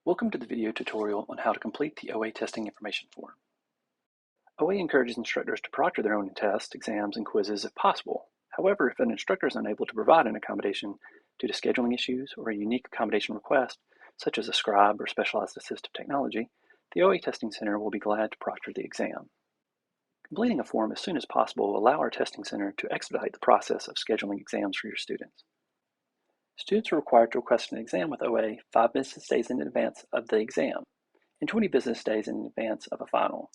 Welcome to the video tutorial on how to complete the OA testing information form. OA encourages instructors to proctor their own tests, exams, and quizzes if possible. However, if an instructor is unable to provide an accommodation due to scheduling issues or a unique accommodation request, such as a scribe or specialized assistive technology, the OA Testing Center will be glad to proctor the exam. Completing a form as soon as possible will allow our testing center to expedite the process of scheduling exams for your students. Students are required to request an exam with OA 5 business days in advance of the exam and 20 business days in advance of a final.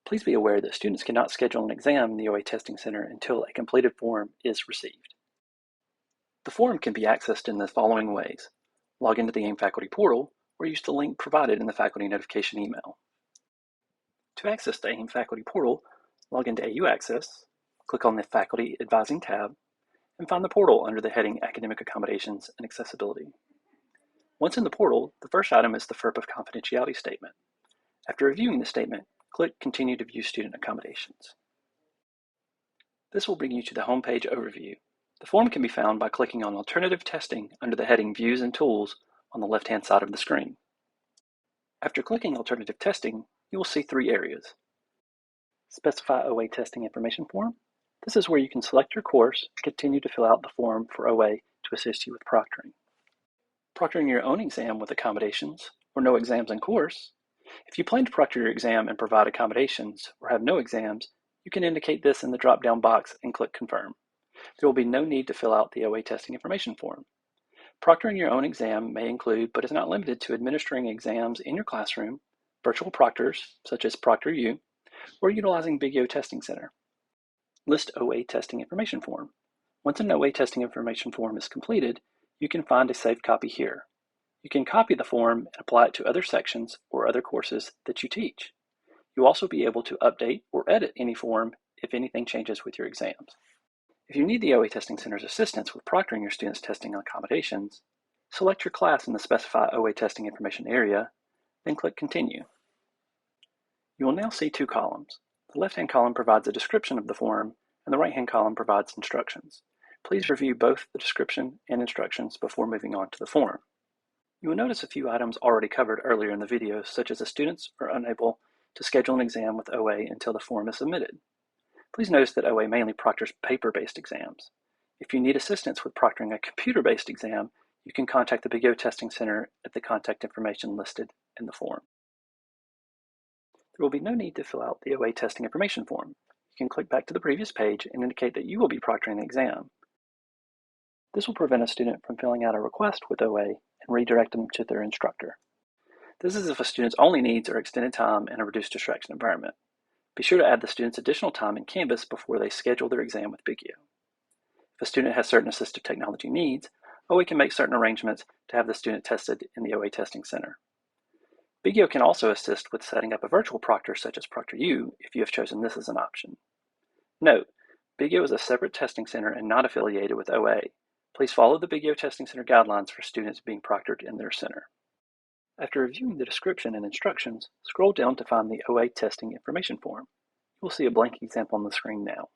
Please be aware that students cannot schedule an exam in the OA Testing Center until a completed form is received. The form can be accessed in the following ways. Log into the AIM faculty portal or use the link provided in the faculty notification email. To access the AIM faculty portal, log into AU Access, click on the Faculty Advising tab, and find the portal under the heading Academic Accommodations and Accessibility. Once in the portal, the first item is the FERPA confidentiality statement. After reviewing the statement, click Continue to view student accommodations. This will bring you to the homepage overview. The form can be found by clicking on Alternative Testing under the heading Views and Tools on the left-hand side of the screen. After clicking Alternative Testing, you will see three areas. Specify OA Testing Information Form. This is where you can select your course and continue to fill out the form for OA to assist you with proctoring. Proctoring your own exam with accommodations or no exams in course. If you plan to proctor your exam and provide accommodations or have no exams, you can indicate this in the drop-down box and click Confirm. There will be no need to fill out the OA Testing Information Form. Proctoring your own exam may include, but is not limited to, administering exams in your classroom, virtual proctors, such as ProctorU, or utilizing Big O Testing Center. List OA Testing Information Form. Once an OA Testing Information Form is completed, you can find a saved copy here. You can copy the form and apply it to other sections or other courses that you teach. You'll also be able to update or edit any form if anything changes with your exams. If you need the OA Testing Center's assistance with proctoring your students' testing accommodations, select your class in the Specify OA Testing Information area, then click Continue. You will now see two columns. The left-hand column provides a description of the form, and the right-hand column provides instructions. Please review both the description and instructions before moving on to the form. You will notice a few items already covered earlier in the video, such as the students are unable to schedule an exam with OA until the form is submitted. Please notice that OA mainly proctors paper-based exams. If you need assistance with proctoring a computer-based exam, you can contact the Big O Testing Center at the contact information listed in the form. There will be no need to fill out the OA Testing Information Form. You can click back to the previous page and indicate that you will be proctoring the exam. This will prevent a student from filling out a request with OA and redirect them to their instructor. This is if a student's only needs are extended time in a reduced distraction environment. Be sure to add the student's additional time in Canvas before they schedule their exam with Big O. If a student has certain assistive technology needs, OA can make certain arrangements to have the student tested in the OA Testing Center. Big O can also assist with setting up a virtual proctor such as ProctorU if you have chosen this as an option. Note, Big O is a separate testing center and not affiliated with OA. Please follow the Big O Testing Center guidelines for students being proctored in their center. After reviewing the description and instructions, scroll down to find the OA Testing Information Form. You will see a blank example on the screen now.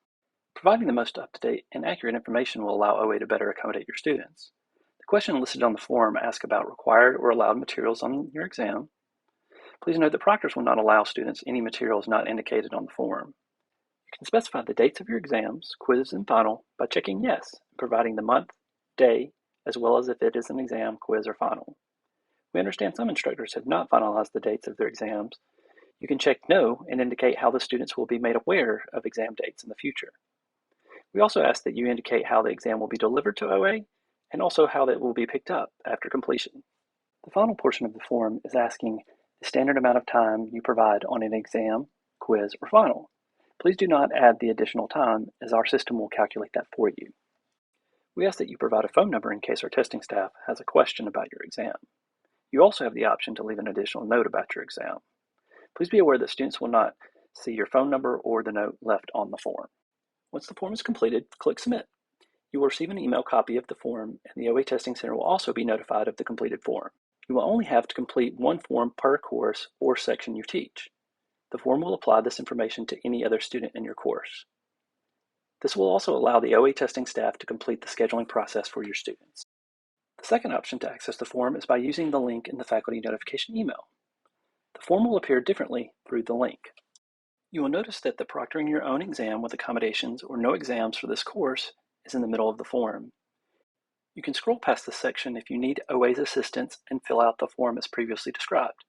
Providing the most up-to-date and accurate information will allow OA to better accommodate your students. The question listed on the form asks about required or allowed materials on your exam. Please note that proctors will not allow students any materials not indicated on the form. You can specify the dates of your exams, quizzes, and final by checking Yes, and providing the month, day, as well as if it is an exam, quiz, or final. We understand some instructors have not finalized the dates of their exams. You can check No and indicate how the students will be made aware of exam dates in the future. We also ask that you indicate how the exam will be delivered to OA and also how that will be picked up after completion. The final portion of the form is asking the standard amount of time you provide on an exam, quiz, or final. Please do not add the additional time, as our system will calculate that for you. We ask that you provide a phone number in case our testing staff has a question about your exam. You also have the option to leave an additional note about your exam. Please be aware that students will not see your phone number or the note left on the form. Once the form is completed, click Submit. You will receive an email copy of the form, and the OA Testing Center will also be notified of the completed form. You will only have to complete one form per course or section you teach. The form will apply this information to any other student in your course. This will also allow the OA testing staff to complete the scheduling process for your students. The second option to access the form is by using the link in the faculty notification email. The form will appear differently through the link. You will notice that the proctoring your own exam with accommodations or no exams for this course is in the middle of the form. You can scroll past this section if you need OA's assistance and fill out the form as previously described.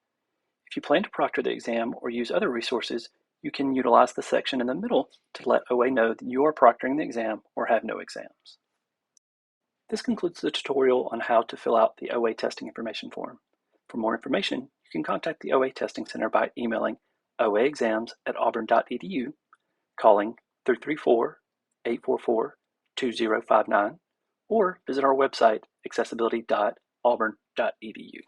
If you plan to proctor the exam or use other resources, you can utilize the section in the middle to let OA know that you are proctoring the exam or have no exams. This concludes the tutorial on how to fill out the OA testing information form. For more information, you can contact the OA Testing Center by emailing oaexams@auburn.edu, calling 334-844-2059, or visit our website accessibility.auburn.edu.